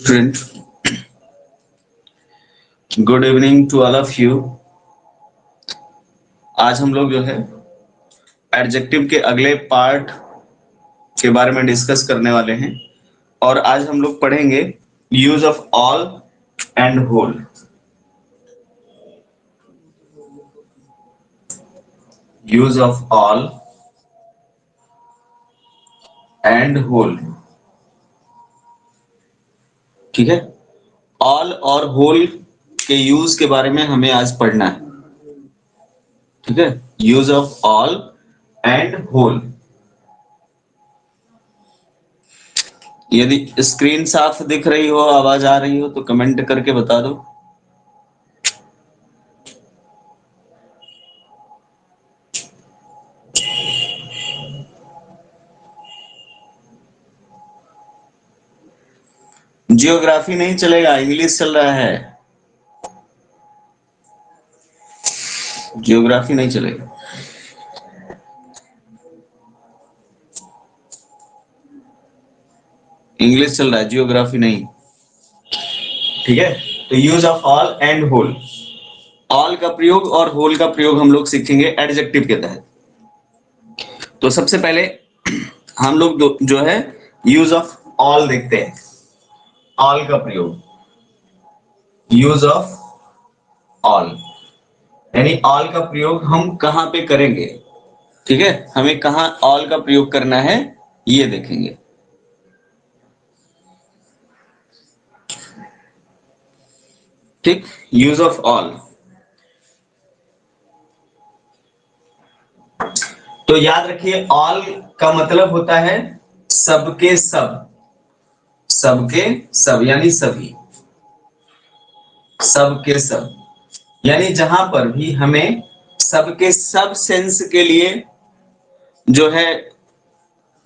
Friend, good evening to all of you. आज हम लोग जो है एडजेक्टिव के अगले पार्ट के बारे में डिस्कस करने वाले हैं और आज हम लोग पढ़ेंगे use of all and whole. Use of all and whole, ठीक है। ऑल और होल के यूज के बारे में हमें आज पढ़ना है, ठीक है। Use of all and whole. यदि स्क्रीन साफ दिख रही हो, आवाज आ रही हो तो कमेंट करके बता दो। जियोग्राफी नहीं चलेगा, इंग्लिश चल रहा है। जियोग्राफी नहीं चलेगा, इंग्लिश चल रहा है, जियोग्राफी नहीं, ठीक है। तो use of all and whole, all का प्रयोग और होल का प्रयोग हम लोग सीखेंगे एडजेक्टिव के तहत। तो सबसे पहले हम लोग जो है यूज ऑफ ऑल देखते हैं। ऑल का प्रयोग, यूज ऑफ ऑल यानी ऑल का प्रयोग हम कहां पे करेंगे, ठीक है। हमें कहां ऑल का प्रयोग करना है ये देखेंगे। ठीक, यूज ऑफ ऑल। तो याद रखिए, ऑल का मतलब होता है सबके सब, सबके सब यानी सभी, सबके सब यानी जहां पर भी हमें सबके सब सेंस के लिए जो है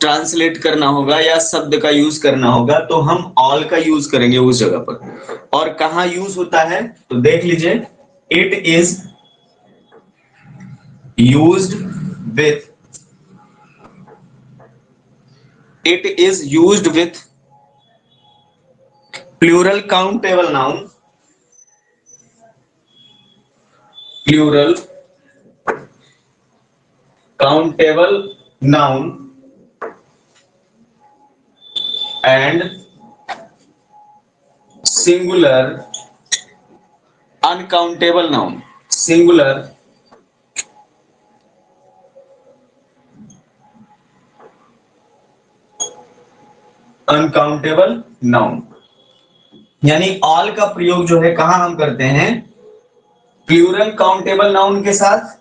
ट्रांसलेट करना होगा या शब्द का यूज करना होगा तो हम ऑल का यूज करेंगे उस जगह पर। और कहां यूज होता है तो देख लीजिए, it is used with, it is used with plural countable noun, plural countable noun and singular uncountable noun, singular uncountable noun। यानी ऑल का प्रयोग जो है कहां हम करते हैं, प्लूरल काउंटेबल नाउन के साथ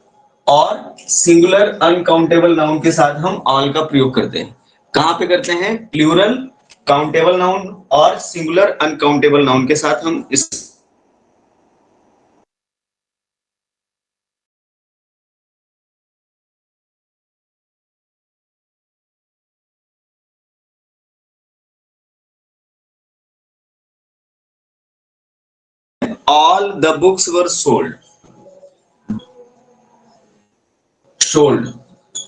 और सिंगुलर अनकाउंटेबल नाउन के साथ हम ऑल का प्रयोग करते हैं। कहां पे करते हैं, प्लूरल काउंटेबल नाउन और सिंगुलर अनकाउंटेबल नाउन के साथ हम इस all the books were sold, sold।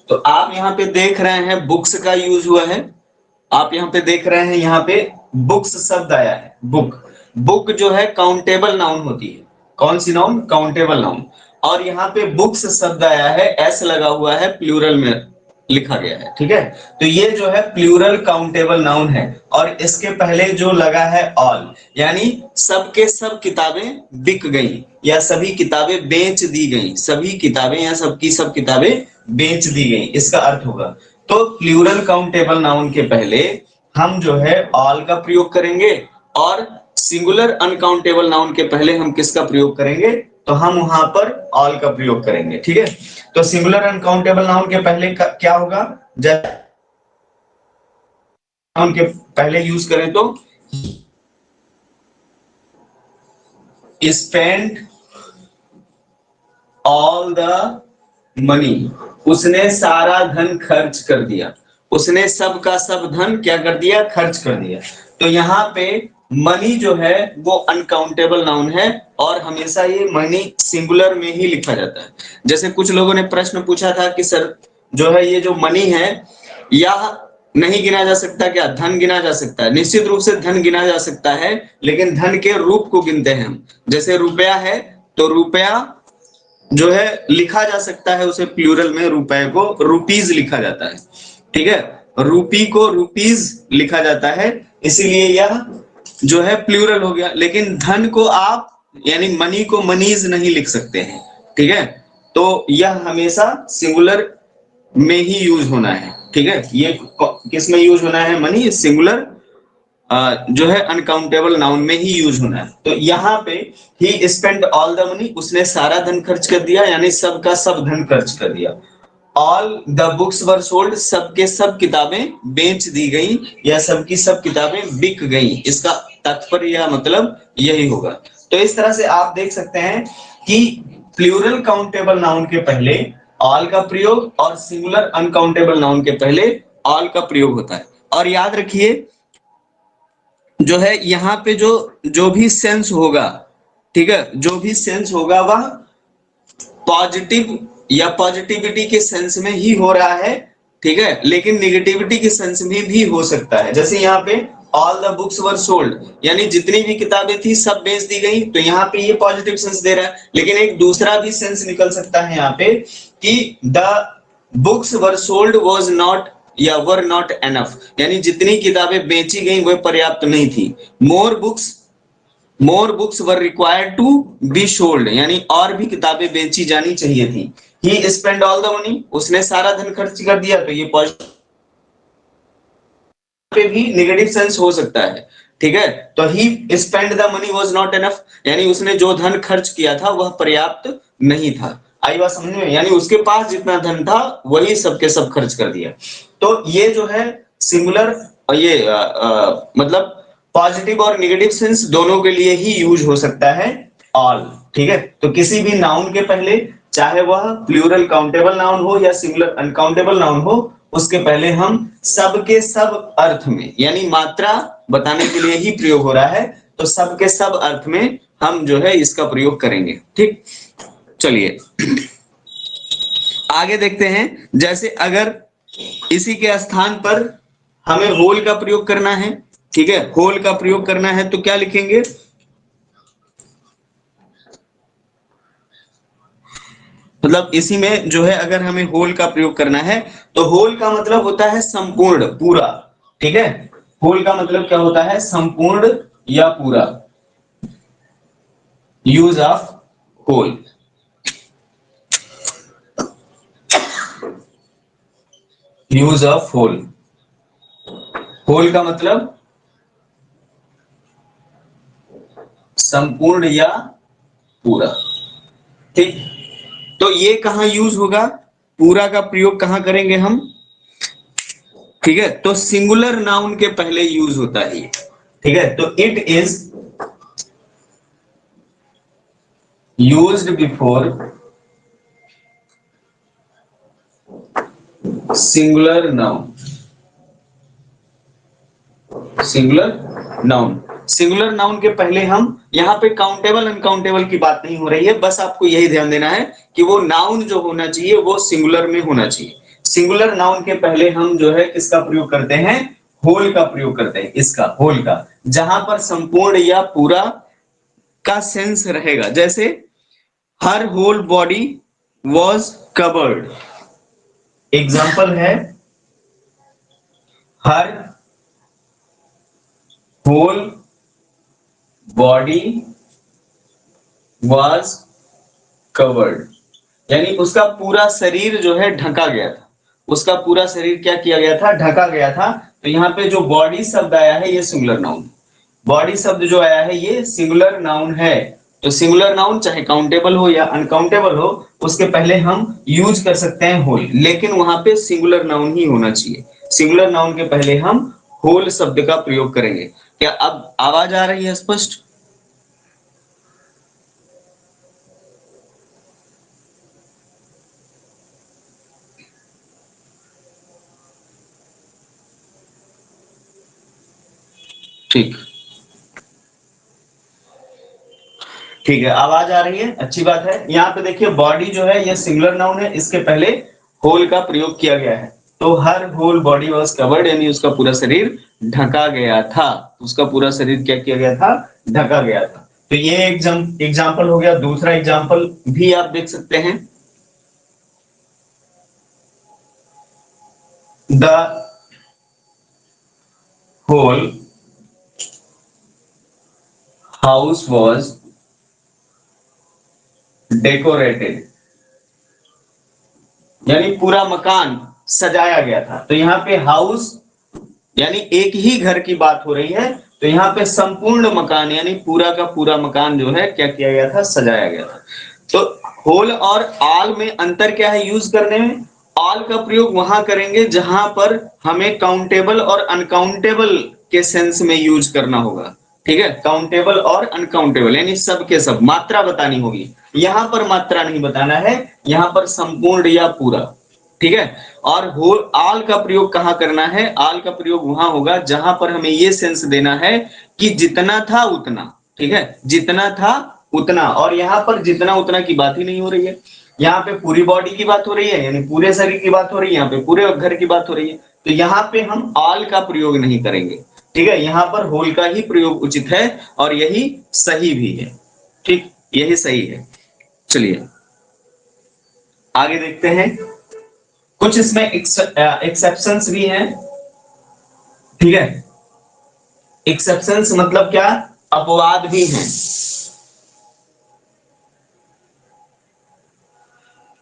तो आप यहां पे देख रहे हैं बुक्स का यूज हुआ है, आप यहां पे देख रहे हैं यहां पे बुक्स शब्द आया है। बुक, बुक जो है काउंटेबल नाउन होती है। कौन सी नाउन, काउंटेबल नाउन। और यहाँ पे बुक्स शब्द आया है, एस लगा हुआ है, प्लूरल में लिखा गया है, ठीक है। तो ये जो है प्लूरल काउंटेबल नाउन है और इसके पहले जो लगा है ऑल, यानी सबके सब किताबें बिक गई या सभी किताबें बेच दी गई, सभी किताबें या सबकी सब किताबें बेच दी गई, इसका अर्थ होगा। तो प्लूरल काउंटेबल नाउन के पहले हम जो है ऑल का प्रयोग करेंगे और सिंगुलर अनकाउंटेबल नाउन के पहले हम किसका प्रयोग करेंगे, तो हम वहां पर ऑल का प्रयोग करेंगे, ठीक है। तो सिंगुलर अनकाउंटेबल नाउन के पहले क्या होगा, जब नाउन के पहले यूज करें तो स्पेंड ऑल द मनी, उसने सारा धन खर्च कर दिया, उसने सब का सब धन क्या कर दिया, खर्च कर दिया। तो यहाँ पे मनी जो है वो अनकाउंटेबल नाउन है और हमेशा ये मनी सिंगुलर में ही लिखा जाता है। जैसे कुछ लोगों ने प्रश्न पूछा था कि सर जो है ये जो मनी है या नहीं गिना जा सकता क्या? धन गिना जा सकता है, निश्चित रूप से धन गिना जा सकता है, लेकिन धन के रूप को गिनते हैं हम। जैसे रुपया है तो रुपया जो है लिखा जा सकता है उसे प्लूरल में, रुपए को रुपीज लिखा जाता है, ठीक है, रूपी को रुपीज लिखा जाता है, इसीलिए यह जो है प्लूरल हो गया। लेकिन धन को आप यानी मनी को मनीज नहीं लिख सकते हैं, ठीक है, तो यह हमेशा सिंगुलर में ही यूज होना है, ठीक है। ये किस में यूज होना है? मनी सिंगुलर जो है अनकाउंटेबल नाउन में ही यूज होना है। तो यहाँ पे ही स्पेंड ऑल द मनी, उसने सारा धन खर्च कर दिया, यानी सब का सब धन खर्च कर दिया। All the books were sold, सब के सब किताबें बेच दी गई या सब की सब किताबें बिक गई, इसका तात्पर्य या मतलब यही होगा। तो इस तरह से आप देख सकते हैं कि प्लूरल काउंटेबल नाउन के पहले ऑल का प्रयोग और सिंगुलर अनकाउंटेबल नाउन के पहले ऑल का प्रयोग होता है। और याद रखिए जो है यहाँ पे जो भी सेंस होगा, ठीक है, जो भी सेंस होगा वह पॉजिटिव या पॉजिटिविटी के सेंस में ही हो रहा है, ठीक है, लेकिन निगेटिविटी के सेंस में भी हो सकता है। जैसे यहाँ पे all the books were sold, यानी जितनी भी किताबें थी सब बेच दी गई, तो यहाँ पे ये पॉजिटिव सेंस दे रहा है। लेकिन एक दूसरा भी सेंस निकल सकता है यहाँ पे कि the books were sold was not या वर नॉट एनफ, यानी जितनी किताबें बेची गई वह पर्याप्त नहीं थी। More books were required to be sold, यानी और भी किताबें बेची जानी चाहिए थी। He spend all the money, उसने सारा धन खर्च कर दिया, तो ये पॉजिटिव पे भी नेगेटिव सेंस हो सकता है, ठीक है। तो ही spend the money was not enough, यानी उसने जो धन खर्च किया था वह पर्याप्त नहीं था। आई बात समझ में? यानी उसके पास जितना धन था वही सबके सब खर्च कर दिया। तो ये जो है सिंगुलर, ये मतलब पॉजिटिव और नेगेटिव सेंस दोनों के लिए ही यूज हो सकता है ऑल, ठीक है। तो किसी भी नाउन के पहले, चाहे वह प्लूरल काउंटेबल नाउन हो या सिंगुलर अनकाउंटेबल नाउन हो, उसके पहले हम सब के सब अर्थ में, यानी मात्रा बताने के लिए ही प्रयोग हो रहा है, तो सब के सब अर्थ में हम जो है इसका प्रयोग करेंगे, ठीक। चलिए आगे देखते हैं। जैसे अगर इसी के स्थान पर हमें होल का प्रयोग करना है, ठीक है, होल का प्रयोग करना है तो क्या लिखेंगे? मतलब इसी में जो है अगर हमें होल का प्रयोग करना है तो होल का मतलब होता है संपूर्ण, पूरा, ठीक है। होल का मतलब क्या होता है? संपूर्ण या पूरा। Use of whole, use of whole. Whole का मतलब संपूर्ण या पूरा, ठीक। तो ये कहां यूज होगा? पूरा का प्रयोग कहां करेंगे हम? ठीक है, तो सिंगुलर नाउन के पहले यूज होता है ये, ठीक है। तो it is used before singular noun. Singular noun, singular noun के पहले हम, यहाँ पे काउंटेबल अनकाउंटेबल की बात नहीं हो रही है, बस आपको यही ध्यान देना है कि वो नाउन जो होना चाहिए वो सिंगुलर में होना चाहिए। सिंगुलर नाउन के पहले हम जो है किसका प्रयोग करते हैं? होल का प्रयोग करते हैं, इसका होल का, जहां पर संपूर्ण या पूरा का सेंस रहेगा। जैसे her whole body was covered, example है her whole body was covered, यानी उसका पूरा शरीर जो है ढका गया था। उसका पूरा शरीर क्या किया गया था? ढका गया था। तो यहाँ पे जो बॉडी शब्द आया है ये सिंगुलर नाउन, बॉडी शब्द जो आया है ये सिंगुलर नाउन है। तो सिंगुलर नाउन चाहे काउंटेबल हो या अनकाउंटेबल हो, उसके पहले हम यूज कर सकते हैं होल, लेकिन वहां पे सिंगुलर नाउन ही होना चाहिए। सिंगुलर नाउन के पहले हम होल शब्द का प्रयोग करेंगे। क्या अब आवाज आ रही है स्पष्ट? ठीक, ठीक है, आवाज आ रही है, अच्छी बात है। यहाँ पे देखिए बॉडी जो है ये सिंगुलर नाउन है, इसके पहले होल का प्रयोग किया गया है। तो her whole body was covered, यानी उसका पूरा शरीर ढका गया था। उसका पूरा शरीर क्या किया गया था? ढका गया था। तो ये एग्जाम्पल हो गया। दूसरा एग्जाम्पल भी आप देख सकते हैं। The whole house was decorated, यानी पूरा मकान सजाया गया था। तो यहाँ पे हाउस यानी एक ही घर की बात हो रही है। तो यहाँ पे संपूर्ण मकान यानी पूरा का पूरा मकान जो है क्या किया गया था? सजाया गया था। तो होल और ऑल में अंतर क्या है यूज करने में? ऑल का प्रयोग वहां करेंगे जहां पर हमें काउंटेबल और अनकाउंटेबल के सेंस में यूज करना होगा। ठीक है, काउंटेबल और अनकाउंटेबल यानी सब के सब, मात्रा बतानी होगी। यहां पर मात्रा नहीं बताना है, यहां पर संपूर्ण या पूरा। ठीक है। और होल ऑल का प्रयोग कहां करना है? ऑल का प्रयोग वहां होगा जहां पर हमें ये सेंस देना है कि जितना था उतना। ठीक है, जितना था उतना। और यहां पर जितना उतना की बात ही नहीं हो रही है, यहाँ पे पूरी बॉडी की बात हो रही है, यानी पूरे शरीर की बात हो रही है, यहाँ पे पूरे घर की बात हो रही है। तो यहाँ पे हम ऑल का प्रयोग नहीं करेंगे। ठीक है, यहाँ पर होल का ही प्रयोग उचित है और यही सही भी है। ठीक, यही सही है। चलिए आगे देखते हैं। कुछ इसमें एक्सेप्शंस भी हैं। ठीक है, एक्सेप्शंस मतलब क्या? अपवाद भी हैं।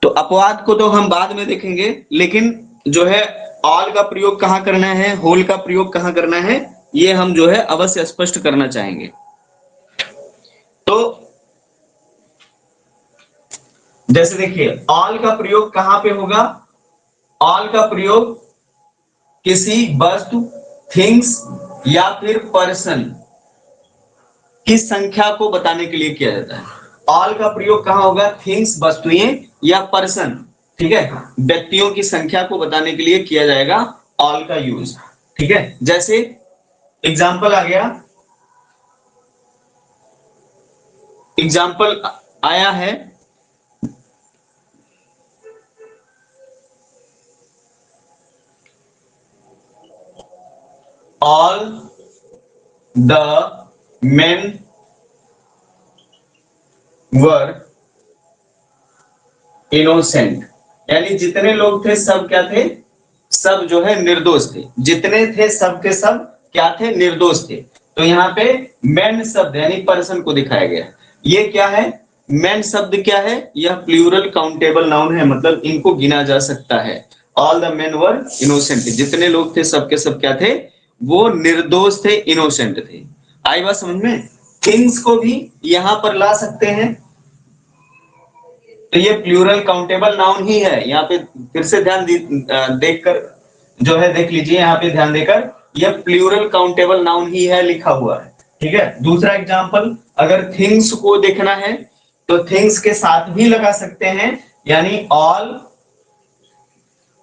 तो अपवाद को तो हम बाद में देखेंगे, लेकिन जो है ऑल का प्रयोग कहां करना है, होल का प्रयोग कहां करना है, ये हम जो है अवश्य स्पष्ट करना चाहेंगे। तो जैसे देखिए, ऑल का प्रयोग कहां पे होगा? ऑल का प्रयोग किसी वस्तु, थिंग्स या फिर पर्सन की संख्या को बताने के लिए किया जाता है। ऑल का प्रयोग कहां होगा? थिंग्स, वस्तुएं या पर्सन, ठीक है, व्यक्तियों की संख्या को बताने के लिए किया जाएगा ऑल का यूज। ठीक है, जैसे एग्जाम्पल आ गया, एग्जाम्पल आया है all the main were innocent, यानी जितने लोग थे सब क्या थे? सब जो है निर्दोष थे। जितने थे सब के सब क्या थे? निर्दोष थे। तो यहाँ पे मैन शब्द यानी पर्सन को दिखाया गया। ये क्या है? मैन शब्द क्या है? यह प्लूरल काउंटेबल नाउन है, मतलब इनको गिना जा सकता है। All the main were innocent, जितने लोग थे सब के सब क्या थे? वो निर्दोष थे, इनोसेंट थे। आई बात समझ में? थिंग्स को भी यहां पर ला सकते हैं। तो ये प्लूरल काउंटेबल नाउन ही है। यहाँ पे फिर से ध्यान देखकर जो है देख लीजिए, यहाँ पे ध्यान देकर, यह प्लूरल काउंटेबल नाउन ही है लिखा हुआ है। ठीक है, दूसरा एग्जांपल, अगर थिंग्स को देखना है तो थिंग्स के साथ भी लगा सकते हैं, यानी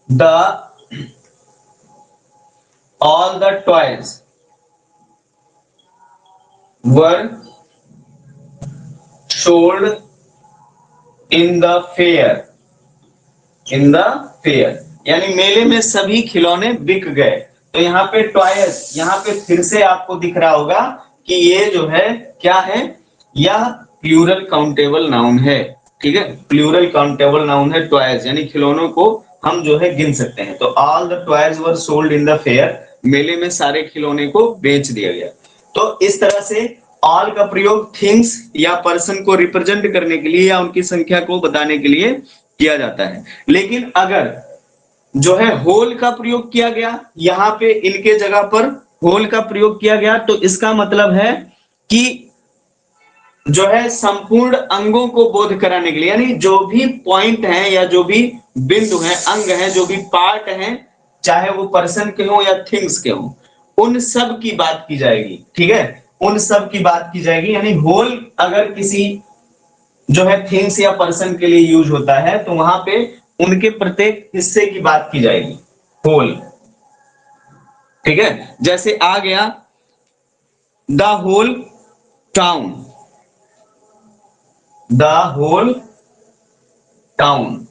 the all the toys were sold in the fair, in the fair, यानी मेले में सभी खिलौने बिक गए। तो यहाँ पे टॉयज, यहाँ पे फिर से आपको दिख रहा होगा कि ये जो है क्या है? यह प्लूरल काउंटेबल नाउन है। ठीक है, प्लूरल काउंटेबल नाउन है टॉयज, यानी खिलौनों को हम जो है गिन सकते हैं। तो all the toys were sold in the fair, मेले में सारे खिलौने को बेच दिया गया। तो इस तरह से ऑल का प्रयोग थिंग्स या पर्सन को रिप्रेजेंट करने के लिए या उनकी संख्या को बताने के लिए किया जाता है। लेकिन अगर जो है होल का प्रयोग किया गया, यहां पे इनके जगह पर होल का प्रयोग किया गया, तो इसका मतलब है कि जो है संपूर्ण अंगों को बोध कराने के लिए, यानी जो भी पॉइंट है या जो भी बिंदु है, अंग है, जो भी पार्ट है, चाहे वो पर्सन के हो या थिंग्स के हो, उन सब की बात की जाएगी। ठीक है, उन सब की बात की जाएगी। यानी होल अगर किसी जो है थिंग्स या पर्सन के लिए यूज होता है तो वहां पे उनके प्रत्येक हिस्से की बात की जाएगी, होल। ठीक है, जैसे आ गया the whole town, the whole town.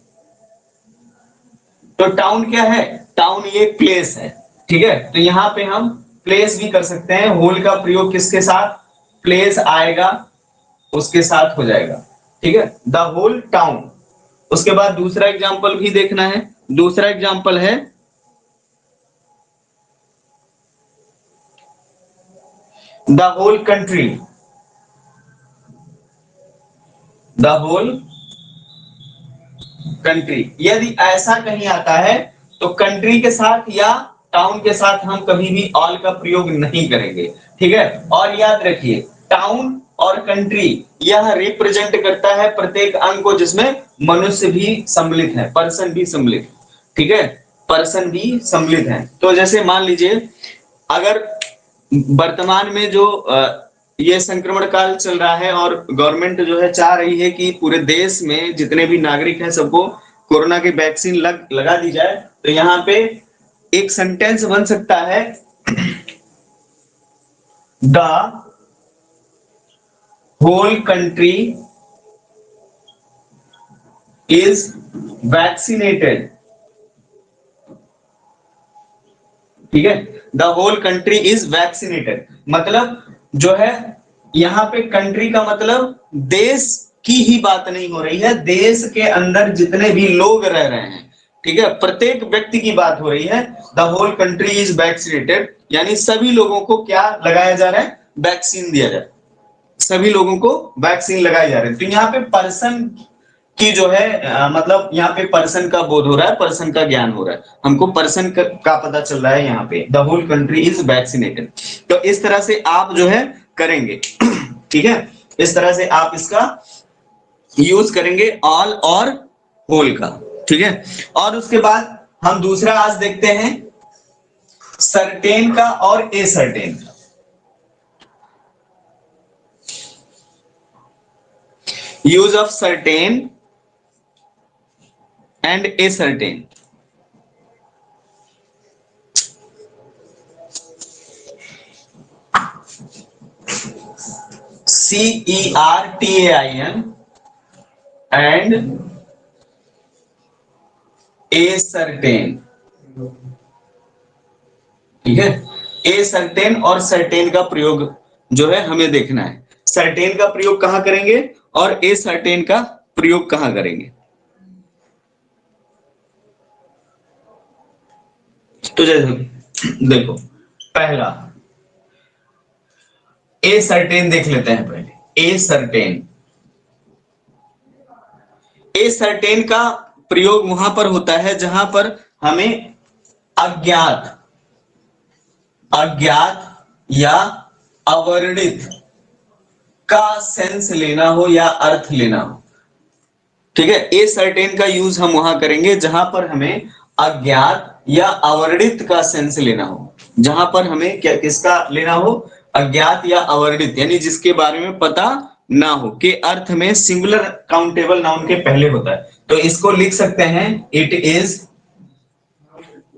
तो टाउन क्या है, टाउन ये प्लेस है, ठीक है। तो यहाँ पे हम प्लेस भी कर सकते हैं, होल का प्रयोग किसके साथ, प्लेस आएगा उसके साथ हो जाएगा, ठीक है, द होल टाउन। उसके बाद दूसरा एग्जांपल भी देखना है, दूसरा एग्जांपल है the whole country, the whole country. यदि ऐसा कहीं आता है तो कंट्री के साथ या टाउन के साथ हम कभी भी ऑल का प्रयोग नहीं करेंगे, ठीक है। और याद रखिए टाउन और कंट्री यह रिप्रेजेंट करता है प्रत्येक अंग को जिसमें मनुष्य भी सम्मिलित है, पर्सन भी सम्मिलित, ठीक है, पर्सन भी सम्मिलित है। तो जैसे मान लीजिए अगर वर्तमान में जो ये संक्रमण काल चल रहा है और गवर्नमेंट जो है चाह रही है कि पूरे देश में जितने भी नागरिक हैं सबको कोरोना की वैक्सीन लगा दी जाए, तो यहाँ पे एक सेंटेंस बन सकता है the whole country is vaccinated, ठीक है, the whole country is vaccinated. मतलब जो है यहाँ पे कंट्री का मतलब देश की ही बात नहीं हो रही है, देश के अंदर जितने भी लोग रह रहे हैं, ठीक है, प्रत्येक व्यक्ति की बात हो रही है। The whole country is vaccinated, यानी सभी लोगों को क्या लगाया जा रहा है, वैक्सीन दिया जा रहा है, सभी लोगों को वैक्सीन लगाई जा रही है। तो यहाँ पे पर्सन की जो है मतलब यहाँ पे पर्सन का बोध हो रहा है, पर्सन का ज्ञान हो रहा है, हमको पर्सन का पता चल रहा है यहाँ पे the whole country is vaccinated. तो इस तरह से आप जो है करेंगे ठीक है, इस तरह से आप इसका यूज करेंगे ऑल और होल का, ठीक है। और उसके बाद हम दूसरा आज देखते हैं सर्टेन का और ए सर्टेन का। Use of certain and ascertain। CERTAIN and ascertain, ठीक है। ascertain और certain का प्रयोग जो है हमें देखना है, certain का प्रयोग कहां करेंगे और ascertain का प्रयोग कहां करेंगे। तो जैसे देखो पहला ए सर्टेन देख लेते हैं पहले। ए सर्टेन, ए सर्टेन का प्रयोग वहां पर होता है जहां पर हमें अज्ञात, अज्ञात या अवर्णित का सेंस लेना हो या अर्थ लेना हो, ठीक है। ए सर्टेन का यूज हम वहां करेंगे जहां पर हमें अज्ञात या अवर्णित का सेंस लेना हो, जहां पर हमें क्या किसका लेना हो, अज्ञात या अवर्णित, यानी जिसके बारे में पता ना हो के अर्थ में सिंगुलर काउंटेबल नाउन के पहले होता है। तो इसको लिख सकते हैं it is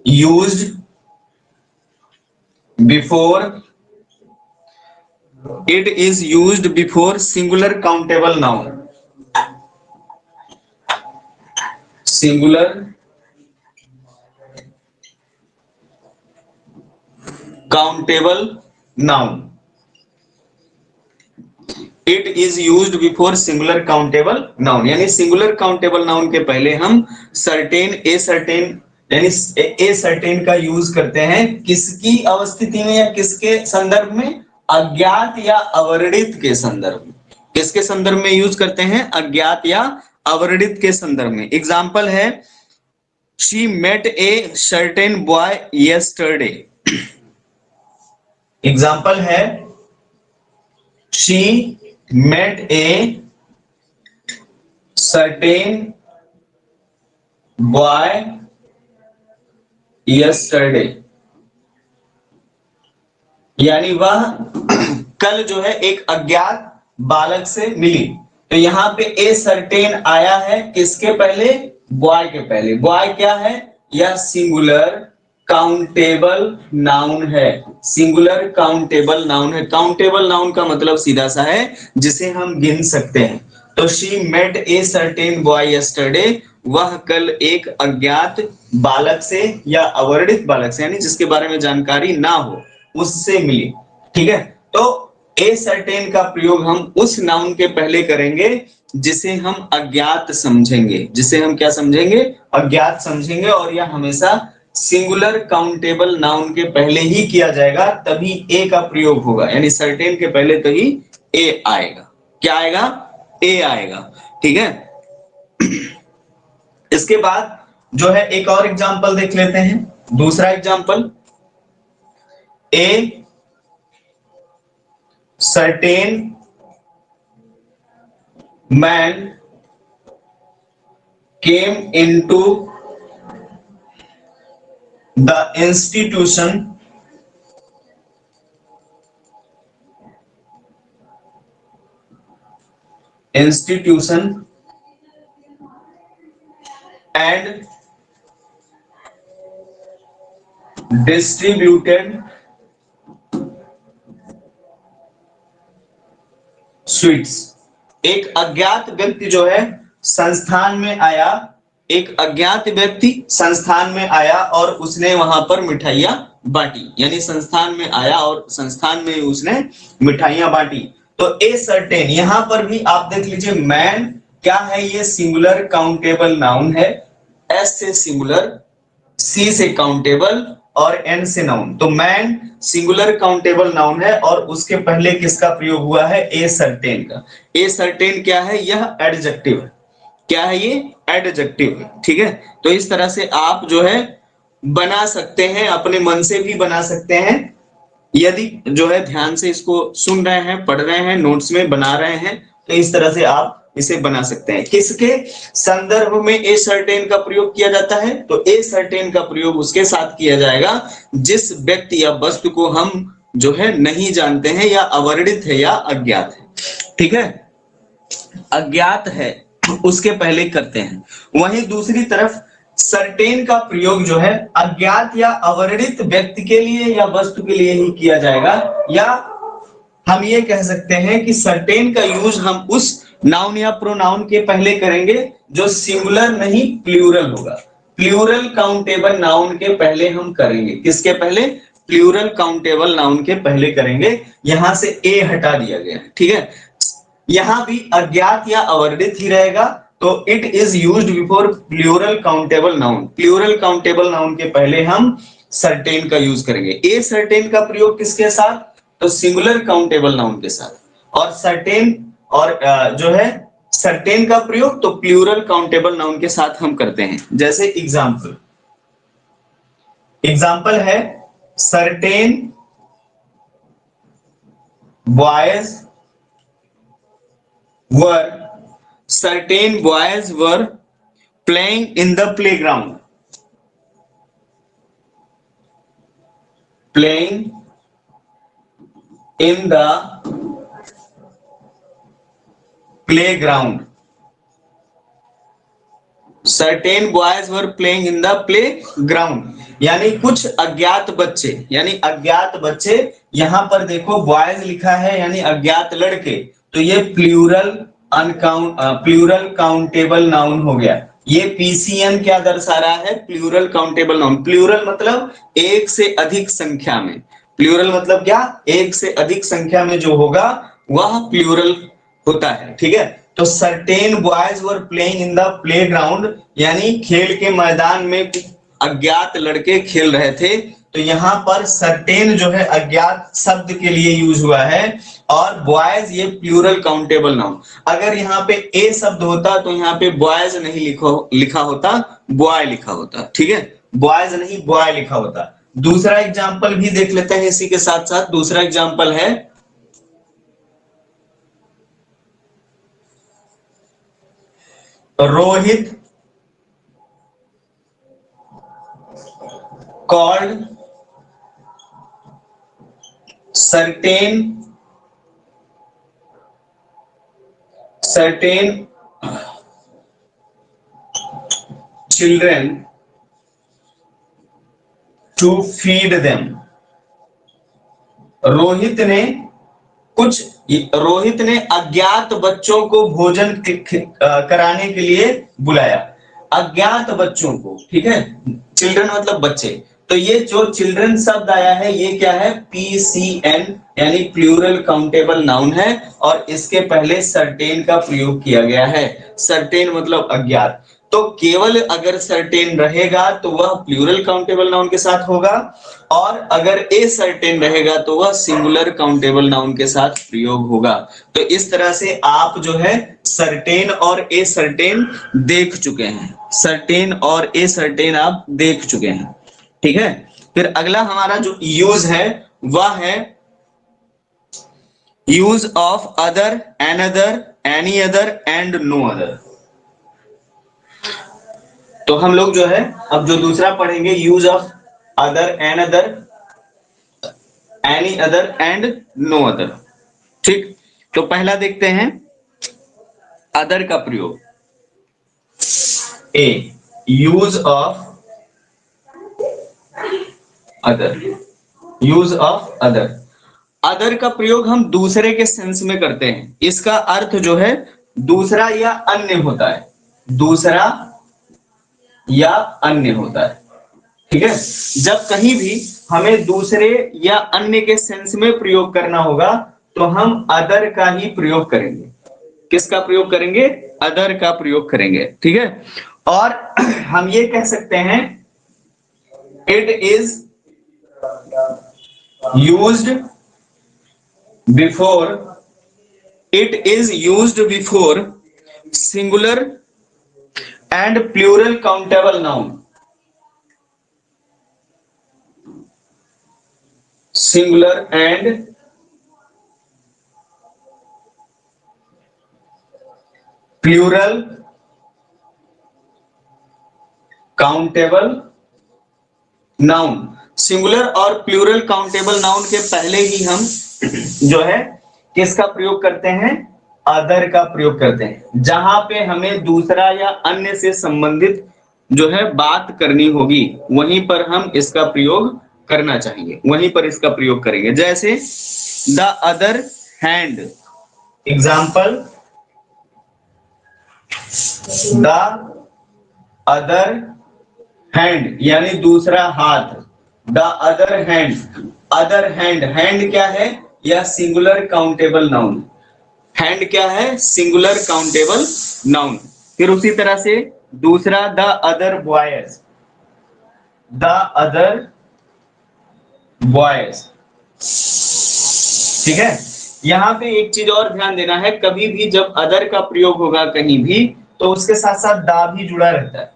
used before, it is used before singular countable noun, singular countable noun, it is used before singular countable noun, यानी सिंगुलर काउंटेबल नाउन के पहले हम सर्टेन ए सर्टेन यानी ए सर्टेन का यूज करते हैं किसकी अवस्थिति में या किसके संदर्भ में, अज्ञात या अवर्णित के संदर्भ में। किसके संदर्भ में यूज करते हैं, अज्ञात या अवर्णित के संदर्भ में। एग्जाम्पल है she met a certain boy yesterday, example है she met a certain boy yesterday, यानी वह कल जो है एक अज्ञात बालक से मिली। तो यहाँ पे ए सर्टेन आया है किसके पहले, बॉय के पहले। बॉय क्या है, यह सिंगुलर काउंटेबल नाउन है, सिंगुलर काउंटेबल नाउन है। काउंटेबल नाउन का मतलब सीधा सा है जिसे हम गिन सकते हैं। तो she met a certain boy yesterday, वह कल एक अज्ञात बालक से या अवर्णित बालक से, यानी जिसके बारे में जानकारी ना हो, उससे मिली। ठीक है, तो ए सर्टेन का प्रयोग हम उस नाउन के पहले करेंगे जिसे हम अज्ञात समझेंगे, जिसे हम क्या समझेंगे, अज्ञात समझेंगे, और यह हमेशा सिंगुलर काउंटेबल नाउन के पहले ही किया जाएगा, तभी ए का प्रयोग होगा, यानी सर्टेन के पहले तो ही ए आएगा। क्या आएगा, ए आएगा। ठीक है, इसके बाद जो है एक और एग्जांपल देख लेते हैं, दूसरा example, a certain man came into the institution and distributed sweets. एक अज्ञात व्यक्ति जो है संस्थान में आया, एक अज्ञात व्यक्ति संस्थान में आया और उसने वहां पर मिठाइयां बांटी, यानी संस्थान में आया और संस्थान में उसने मिठाइयां बांटी। तो ए सर्टेन, यहां पर भी आप देख लीजिए, मैन क्या है, ये सिंगुलर काउंटेबल नाउन है, एस से सिंगुलर, सी से काउंटेबल और एन से नाउन। तो मैन सिंगुलर काउंटेबल नाउन है और उसके पहले किसका प्रयोग हुआ है, ए सर्टेन का। ए सर्टेन क्या है, यह एडजेक्टिव है। क्या है ये, एडजेक्टिव है। ठीक है, तो इस तरह से आप जो है बना सकते हैं, अपने मन से भी बना सकते हैं, यदि जो है ध्यान से इसको सुन रहे हैं, पढ़ रहे हैं, नोट्स में बना रहे हैं, तो इस तरह से आप इसे बना सकते हैं। किसके संदर्भ में ए सर्टेन का प्रयोग किया जाता है, तो ए सर्टेन का प्रयोग उसके साथ किया जाएगा जिस व्यक्ति या वस्तु को हम जो है नहीं जानते हैं, या अवर्णित है या अज्ञात है। ठीक है, अज्ञात है उसके पहले करते हैं। वहीं दूसरी तरफ सर्टेन का प्रयोग जो है अज्ञात या अवर्णित व्यक्ति के लिए या वस्तु के लिए ही किया जाएगा, या हम ये कह सकते हैं कि सर्टेन का यूज हम उस नाउन या प्रोनाउन के पहले करेंगे जो सिंगुलर नहीं प्लूरल होगा। प्लूरल काउंटेबल नाउन के पहले हम करेंगे, किसके पहले, प्लूरल काउंटेबल नाउन के पहले करेंगे। यहां से ए हटा दिया गया है। ठीक है, यहां भी अज्ञात या अवर्णित ही रहेगा, तो it is used before plural countable noun. Plural countable noun के पहले हम सर्टेन का यूज करेंगे। ए सर्टेन का प्रयोग किसके साथ, तो सिंगुलर काउंटेबल नाउन के साथ, और सर्टेन और जो है सर्टेन का प्रयोग तो प्लूरल काउंटेबल नाउन के साथ हम करते हैं। जैसे एग्जाम्पल है, certain boys were playing in the playground, playing in the playground. Certain boys were playing in the playground, यानी कुछ अज्ञात बच्चे, यानी अज्ञात बच्चे, यहां पर देखो बॉयज लिखा है यानी अज्ञात लड़के, तो ये प्लूरल काउंटेबल नाउन हो गया। ये पीसीएन क्या दर्शा रहा है, प्लूरल काउंटेबल नाउन। प्लूरल मतलब एक से अधिक संख्या में, प्लूरल मतलब क्या, एक से अधिक संख्या में जो होगा वह प्लूरल होता है। ठीक है, तो certain boys were playing in the playground, यानी खेल के मैदान में अज्ञात लड़के खेल रहे थे, तो यहाँ पर सर्टेन जो है अज्ञात शब्द के लिए यूज हुआ है, और बॉयज ये प्लूरल काउंटेबल नाउन। अगर यहाँ पे ए शब्द होता तो यहाँ पे बॉयज नहीं लिखा होता, बॉय लिखा होता। ठीक है, बॉयज नहीं बॉय लिखा होता। दूसरा एग्जाम्पल भी देख लेते हैं इसी के साथ साथ। दूसरा एग्जाम्पल है, Rohit called certain children to feed them। Rohit ने अज्ञात बच्चों को भोजन कराने के लिए बुलाया। अज्ञात बच्चों को, ठीक है, चिल्ड्रन मतलब बच्चे। तो ये जो चिल्ड्रन शब्द आया है ये क्या है, PCN यानी प्लूरल काउंटेबल नाउन है, और इसके पहले सर्टेन का प्रयोग किया गया है। सर्टेन मतलब अज्ञात। तो केवल अगर सर्टेन रहेगा तो वह प्लूरल काउंटेबल नाउन के साथ होगा, और अगर ए सर्टेन रहेगा तो वह सिंगुलर काउंटेबल नाउन के साथ प्रयोग होगा। तो इस तरह से आप जो है सर्टेन और ए सर्टेन देख चुके हैं, सर्टेन और ए सर्टेन आप देख चुके हैं, ठीक है। फिर अगला हमारा जो यूज है वह है use of other, another, any other and no other. तो हम लोग जो है अब जो दूसरा पढ़ेंगे, use of other, another, any other and no other, ठीक। तो पहला देखते हैं अदर का प्रयोग। A, use of other, use of other. Other का प्रयोग हम दूसरे के सेंस में करते हैं। इसका अर्थ जो है दूसरा या अन्य होता है, दूसरा या अन्य होता है, ठीक है। जब कहीं भी हमें दूसरे या अन्य के सेंस में प्रयोग करना होगा तो हम अदर का ही प्रयोग करेंगे। किसका प्रयोग करेंगे, अदर का प्रयोग करेंगे, ठीक है। और हम ये कह सकते हैं it is used before, it is used before singular and plural countable noun, singular and plural countable noun. Singular और प्लूरल काउंटेबल नाउन के पहले ही हम जो है किसका प्रयोग करते हैं, अदर का प्रयोग करते हैं। जहां पे हमें दूसरा या अन्य से संबंधित जो है बात करनी होगी वहीं पर हम इसका प्रयोग करना चाहिए, वहीं पर इसका प्रयोग करेंगे। जैसे the other hand, example the other hand यानी दूसरा हाथ, the other hand. Other hand, hand क्या है, यह सिंगुलर काउंटेबल नाउन। हैंड क्या है, सिंगुलर काउंटेबल नाउन। फिर उसी तरह से दूसरा the other boys, the other boys, ठीक है। यहां पे एक चीज और ध्यान देना है, कभी भी जब अदर का प्रयोग होगा कहीं भी तो उसके साथ साथ दा भी जुड़ा रहता है,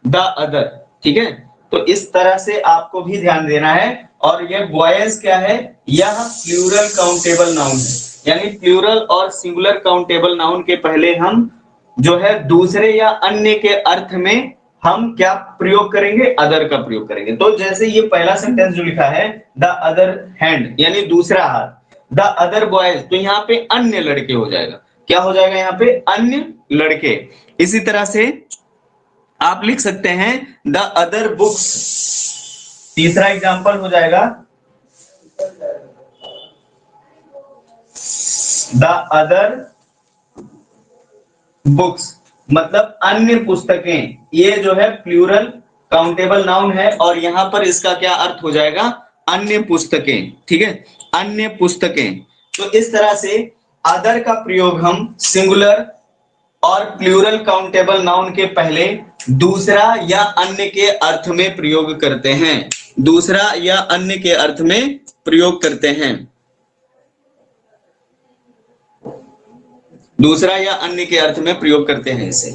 द अदर, ठीक है। तो इस तरह से आपको भी ध्यान देना है। और ये बॉयज क्या है, यह प्लूरल काउंटेबल नाउन है, यानी प्लूरल और सिंगुलर काउंटेबल नाउन के पहले हम जो है दूसरे या अन्य के अर्थ में हम क्या प्रयोग करेंगे, अदर का प्रयोग करेंगे। तो जैसे ये पहला सेंटेंस जो लिखा है द अदर हैंड यानी दूसरा हाथ, द अदर बॉयज, तो यहाँ पे अन्य लड़के हो जाएगा। क्या हो जाएगा यहाँ पे, अन्य लड़के। इसी तरह से आप लिख सकते हैं द अदर बुक्स, तीसरा एग्जांपल हो जाएगा द अदर बुक्स, मतलब अन्य पुस्तकें। ये जो है प्लूरल काउंटेबल नाउन है और यहां पर इसका क्या अर्थ हो जाएगा, अन्य पुस्तकें, ठीक है, अन्य पुस्तकें। तो इस तरह से अदर का प्रयोग हम सिंगुलर और प्लूरल काउंटेबल नाउन के पहले दूसरा या अन्य के अर्थ में प्रयोग करते हैं, दूसरा या अन्य के अर्थ में प्रयोग करते हैं, दूसरा या अन्य के अर्थ में प्रयोग करते हैं इसे।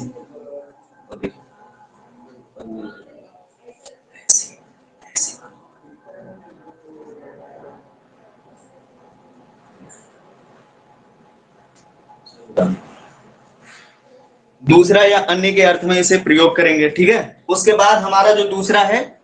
दूसरा या अन्य के अर्थ में इसे प्रयोग करेंगे, ठीक है। उसके बाद हमारा जो दूसरा है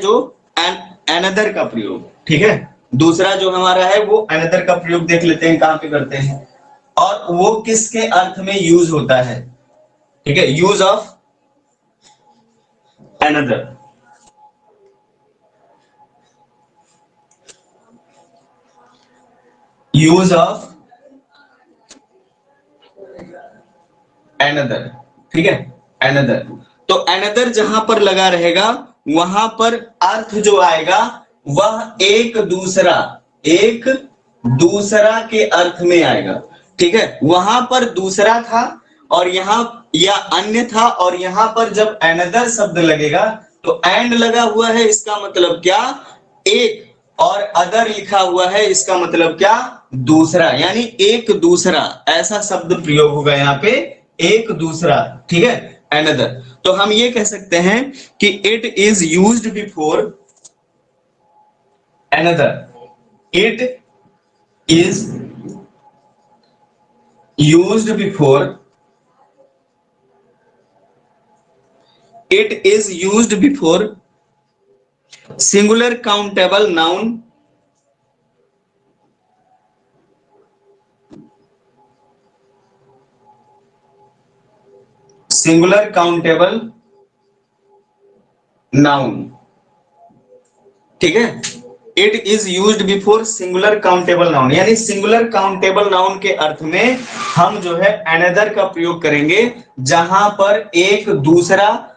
जो अनदर का प्रयोग, ठीक है। दूसरा जो हमारा है वो अनदर का प्रयोग देख लेते हैं कहां पे करते हैं और वो किसके अर्थ में यूज होता है, ठीक है। Use of another, use of another, ठीक है, अनदर। तो अनदर जहां पर लगा रहेगा वहां पर अर्थ जो आएगा वह एक दूसरा के अर्थ में आएगा। ठीक है, वहां पर दूसरा था और यहाँ या अन्य था, और यहां पर जब अनदर शब्द लगेगा तो एंड लगा हुआ है, इसका मतलब क्या, एक, और अदर लिखा हुआ है, इसका मतलब क्या, दूसरा, यानी एक दूसरा, ऐसा शब्द प्रयोग होगा यहाँ पे, एक दूसरा। ठीक है, अनदर। तो हम ये कह सकते हैं कि it is used before another, it is used before, it is used before singular countable noun, singular countable noun। ठीक है, it is used before singular countable noun, यानी सिंगुलर काउंटेबल नाउन के अर्थ में हम जो है अनदर का प्रयोग करेंगे जहां पर एक दूसरा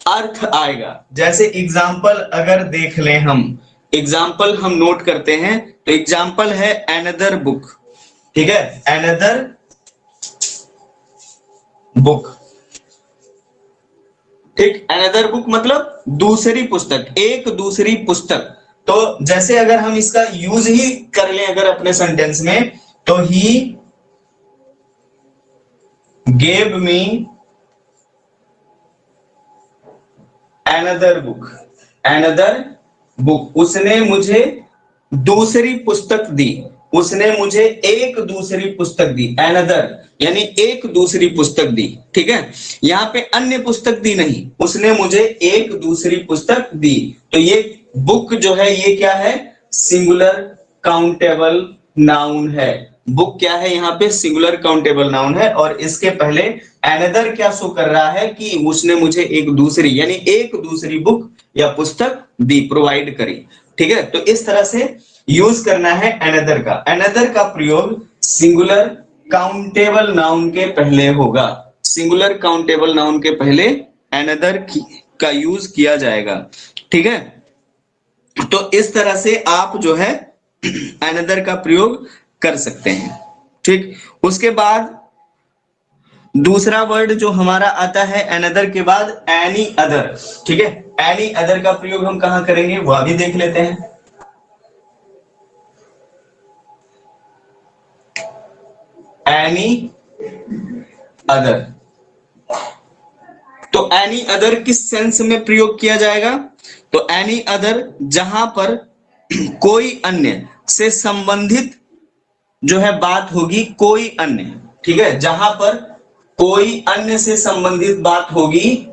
अर्थ आएगा। जैसे एग्जाम्पल अगर देख लें, हम एग्जाम्पल हम नोट करते हैं, तो एग्जाम्पल है अनदर बुक। ठीक है, अनदर बुक। ठीक, अनदर बुक मतलब दूसरी पुस्तक, एक दूसरी पुस्तक। तो जैसे अगर हम इसका यूज ही कर लें अगर अपने सेंटेंस में, तो he gave me another book, another book, उसने मुझे दूसरी पुस्तक दी, उसने मुझे एक दूसरी पुस्तक दी, अनदर यानी एक दूसरी पुस्तक दी। ठीक है, यहाँ पे अन्य पुस्तक दी नहीं, उसने मुझे एक दूसरी पुस्तक दी। तो ये बुक जो है ये क्या है, सिंगुलर काउंटेबल नाउन है। बुक क्या है, यहाँ पे सिंगुलर काउंटेबल नाउन है, और इसके पहले अनदर क्या शो कर रहा है कि उसने मुझे एक दूसरी, यानी एक दूसरी बुक या पुस्तक दी, प्रोवाइड करी। ठीक है, तो इस तरह से यूज करना है अनदर का। अनदर का प्रयोग सिंगुलर काउंटेबल नाउन के पहले होगा, सिंगुलर काउंटेबल नाउन के पहले अनदर का यूज किया जाएगा। ठीक है, तो इस तरह से आप जो है अनदर का प्रयोग कर सकते हैं। ठीक, उसके बाद दूसरा वर्ड जो हमारा आता है अनदर के बाद, एनी अदर। ठीक है, एनी अदर का प्रयोग हम कहां करेंगे वह भी देख लेते हैं। एनी अदर, तो एनी अदर किस सेंस में प्रयोग किया जाएगा, तो एनी अदर जहां पर कोई अन्य से संबंधित जो है बात होगी, कोई अन्य। ठीक है, जहां पर कोई अन्य से संबंधित बात होगी,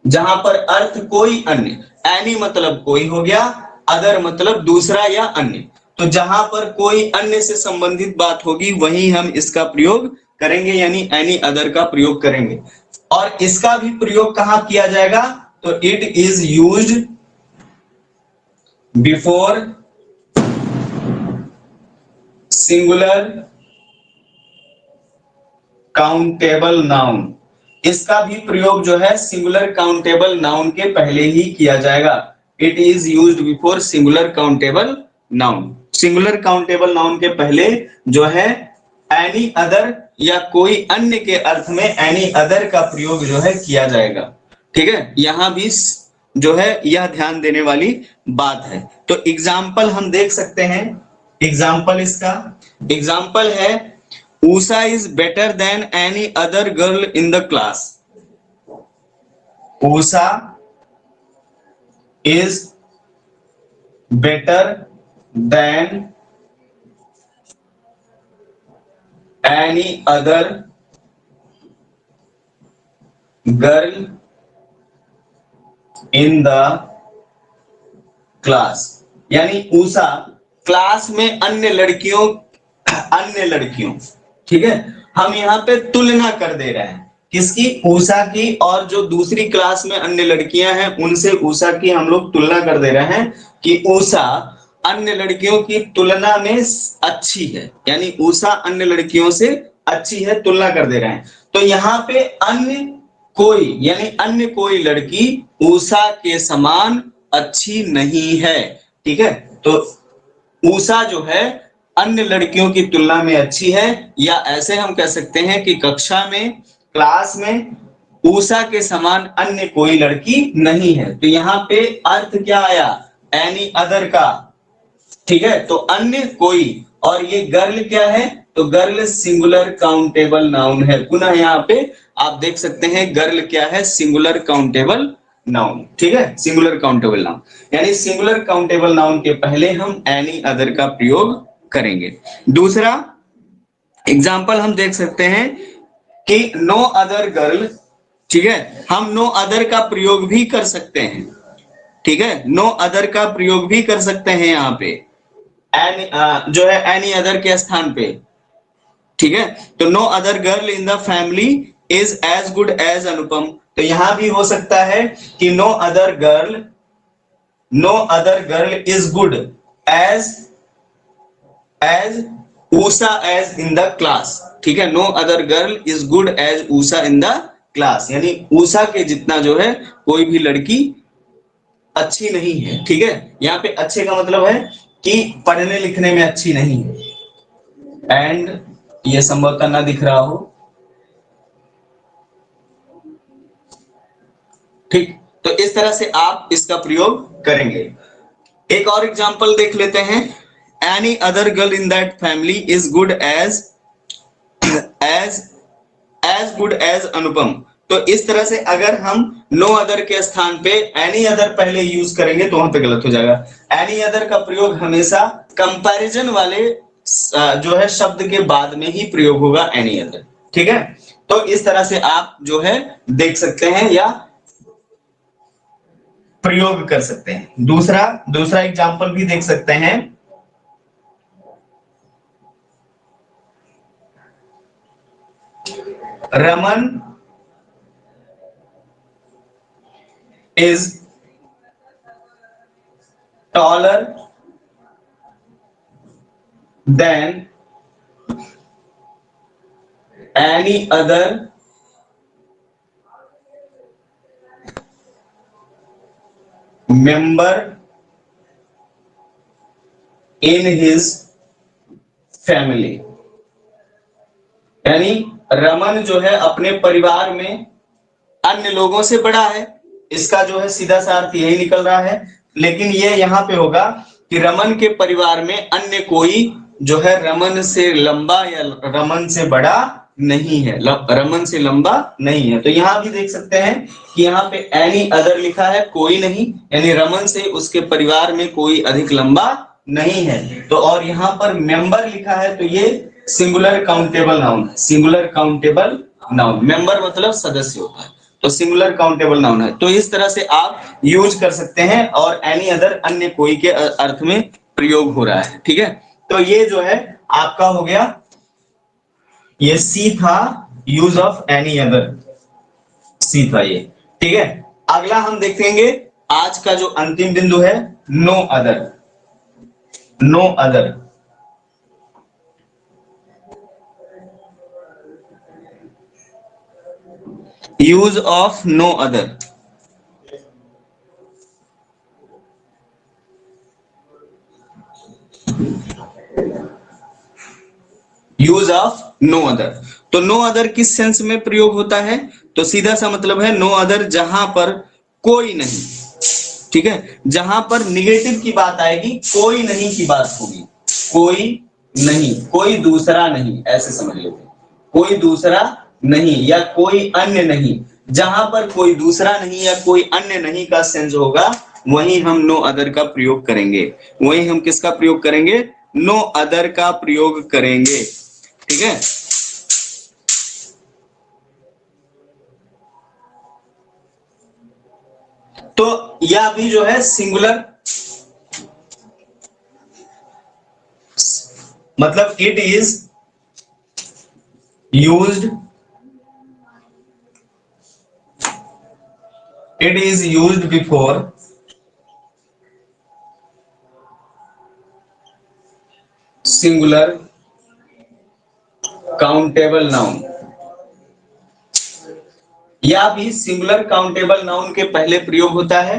जहां पर अर्थ कोई अन्य, एनी मतलब कोई हो गया, अदर मतलब दूसरा या अन्य, तो जहां पर कोई अन्य से संबंधित बात होगी वहीं हम इसका प्रयोग करेंगे, यानी एनी अदर का प्रयोग करेंगे। और इसका भी प्रयोग कहां किया जाएगा, तो it is used before singular countable noun. इसका भी प्रयोग जो है सिंगुलर काउंटेबल नाउन के पहले ही किया जाएगा। It is used before singular countable noun. Singular countable noun के पहले जो है एनी अदर या कोई अन्य के अर्थ में एनी अदर का प्रयोग जो है किया जाएगा। ठीक है, यहां भी जो है यह ध्यान देने वाली बात है। तो एग्जाम्पल हम देख सकते हैं, एग्जाम्पल इसका एग्जाम्पल है, Usha is better than any other girl in the class. Usha is better than any other girl in the class, यानी उषा क्लास में अन्य लड़कियों, ठीक है, हम यहाँ पे तुलना कर दे रहे हैं किसकी, उषा की, और जो दूसरी क्लास में अन्य लड़कियां हैं उनसे उषा की हम लोग तुलना कर दे रहे हैं कि उषा अन्य लड़कियों की तुलना में अच्छी है, यानी उषा अन्य लड़कियों से अच्छी है, तुलना कर दे रहे हैं। तो यहाँ पे अन्य कोई यानी अन्य कोई लड़की उषा के समान अच्छी नहीं है। ठीक है, तो उषा जो है अन्य लड़कियों की तुलना में अच्छी है, या ऐसे हम कह सकते हैं कि कक्षा में, क्लास में उषा के समान अन्य कोई लड़की नहीं है। तो यहाँ पे अर्थ क्या आया, एनी अदर का। ठीक है, तो अन्य कोई, और ये गर्ल क्या है, तो गर्ल सिंगुलर काउंटेबल नाउन है। पुनः यहाँ पे आप देख सकते हैं गर्ल क्या है, सिंगुलर काउंटेबल नाउन। ठीक है, सिंगुलर काउंटेबल नाउन, यानी सिंगुलर काउंटेबल नाउन के पहले हम एनी अदर का प्रयोग करेंगे। दूसरा एग्जाम्पल हम देख सकते हैं कि नो अदर गर्ल। ठीक है, हम नो अदर का प्रयोग भी कर सकते हैं। ठीक है, नो अदर का प्रयोग भी कर सकते हैं यहाँ पे जो है एनी अदर के स्थान पे। ठीक है, तो no other girl in the family is as good as Anupam. तो यहां भी हो सकता है कि no other girl is good as Usha as in the class. ठीक है, no other girl is good as Usha in the class, यानी उषा के जितना जो है कोई भी लड़की अच्छी नहीं है। ठीक है, यहाँ पे अच्छे का मतलब है कि पढ़ने लिखने में अच्छी नहीं है, एंड ये संभवतः ना दिख रहा हो। ठीक, तो इस तरह से आप इसका प्रयोग करेंगे। एक और एग्जांपल देख लेते हैं, any other girl in that family is good as good as Anupam. तो इस तरह से अगर हम नो अदर के स्थान पे एनी अदर पहले यूज करेंगे तो वहां पे गलत हो जाएगा। एनी अदर का प्रयोग हमेशा कंपैरिजन वाले जो है शब्द के बाद में ही प्रयोग होगा, एनी अदर। ठीक है, तो इस तरह से आप जो है देख सकते हैं या प्रयोग कर सकते हैं। दूसरा एग्जांपल भी देख सकते हैं, Raman is taller than any other member in his family। यानी रमन जो है अपने परिवार में अन्य लोगों से बड़ा है, इसका जो है सीधा सा अर्थ यही निकल रहा है। लेकिन ये यहाँ पे होगा कि रमन के परिवार में अन्य कोई जो है रमन से लंबा या रमन से बड़ा नहीं है, रमन से लंबा नहीं है। तो यहां भी देख सकते हैं कि यहाँ पे एनी अदर लिखा है, कोई नहीं, यानी रमन से उसके परिवार में कोई अधिक लंबा नहीं है। तो और यहाँ पर मेंबर लिखा है, तो ये singular countable noun, singular countable noun, member मतलब सदस्य होता है, तो सिंगुलर काउंटेबल नाउन है। तो इस तरह से आप यूज कर सकते हैं, और एनी अदर अन्य कोई के अर्थ में प्रयोग हो रहा है। ठीक है, तो ये जो है आपका हो गया, ये सी था यूज ऑफ एनी अदर, सी था ये। ठीक है, अगला हम देखेंगे आज का जो अंतिम बिंदु है, no other. No other, use of no other. Use of no other, तो नो अदर किस सेंस में प्रयोग होता है, तो सीधा सा मतलब है नो अदर जहां पर कोई नहीं। ठीक है, जहां पर निगेटिव की बात आएगी, कोई नहीं की बात होगी, कोई नहीं, कोई दूसरा नहीं, ऐसे समझ लेते, कोई दूसरा नहीं या कोई अन्य नहीं। जहां पर कोई दूसरा नहीं या कोई अन्य नहीं का सेंस होगा, वहीं हम नो अदर का प्रयोग करेंगे। वहीं हम किसका प्रयोग करेंगे, नो अदर का प्रयोग करेंगे। ठीक है, तो यह भी जो है सिंगुलर, मतलब it is used before singular countable noun. या भी सिंगुलर काउंटेबल नाउन के पहले प्रयोग होता है।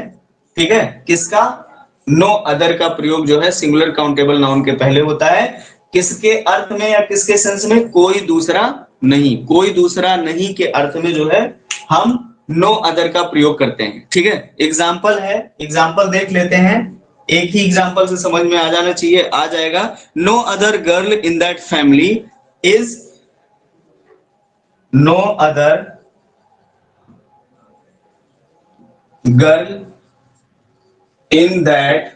ठीक है, किसका? नो अदर का प्रयोग जो है सिंगुलर काउंटेबल नाउन के पहले होता है। किसके अर्थ में या किसके सेंस में? कोई दूसरा नहीं, कोई दूसरा नहीं के अर्थ में जो है हम नो अदर का प्रयोग करते हैं। ठीक है, एग्जाम्पल है, एग्जाम्पल देख लेते हैं। एक ही एग्जाम्पल से समझ में आ जाना चाहिए, आ जाएगा। No other girl in that family is, no other girl in that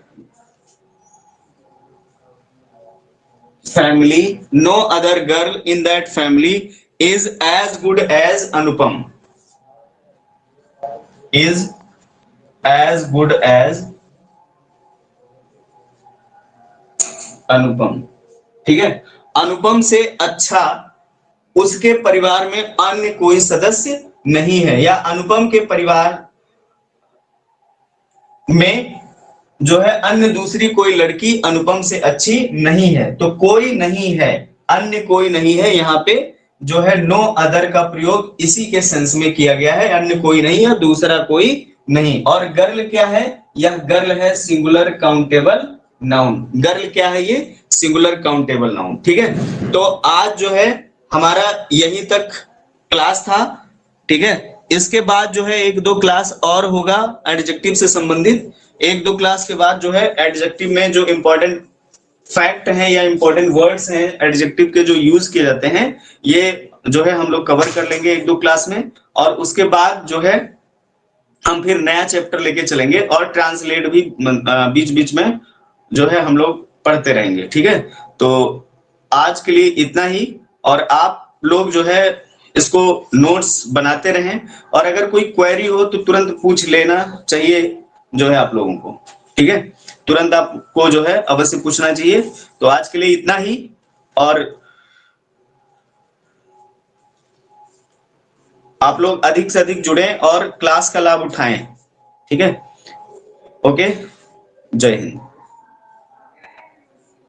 family, no other girl in that family is as good as Anupam, is as good as अनुपम। ठीक है, अनुपम से अच्छा उसके परिवार में अन्य कोई सदस्य नहीं है, या अनुपम के परिवार में जो है अन्य दूसरी कोई लड़की अनुपम से अच्छी नहीं है। तो कोई नहीं है, अन्य कोई नहीं है, यहाँ पे जो है नो अदर का प्रयोग इसी के सेंस में किया गया है, अन्य कोई नहीं है, दूसरा कोई नहीं। और गर्ल क्या है? यह गर्ल है सिंगुलर काउंटेबल नाउन। गर्ल क्या है? ये सिंगुलर काउंटेबल नाउन। ठीक है, तो आज जो है हमारा यहीं तक क्लास था। ठीक है, इसके बाद जो है एक दो क्लास और होगा एडजेक्टिव से संबंधित। एक दो क्लास के बाद जो है एडजेक्टिव में जो इंपॉर्टेंट फैक्ट है या इंपॉर्टेंट वर्ड्स हैं एडजेक्टिव के जो यूज किए जाते हैं, ये जो है हम लोग कवर कर लेंगे एक दो क्लास में। और उसके बाद जो है हम फिर नया चैप्टर लेके चलेंगे और ट्रांसलेट भी बीच बीच में जो है हम लोग पढ़ते रहेंगे। ठीक है, तो आज के लिए इतना ही। और आप लोग जो है इसको नोट्स बनाते रहें, और अगर कोई क्वेरी हो तो तुरंत पूछ लेना चाहिए जो है आप लोगों को। ठीक है, तुरंत आपको जो है अवश्य पूछना चाहिए। तो आज के लिए इतना ही, और आप लोग अधिक से अधिक जुड़ें और क्लास का लाभ उठाएं। ठीक है, ओके, जय हिंद।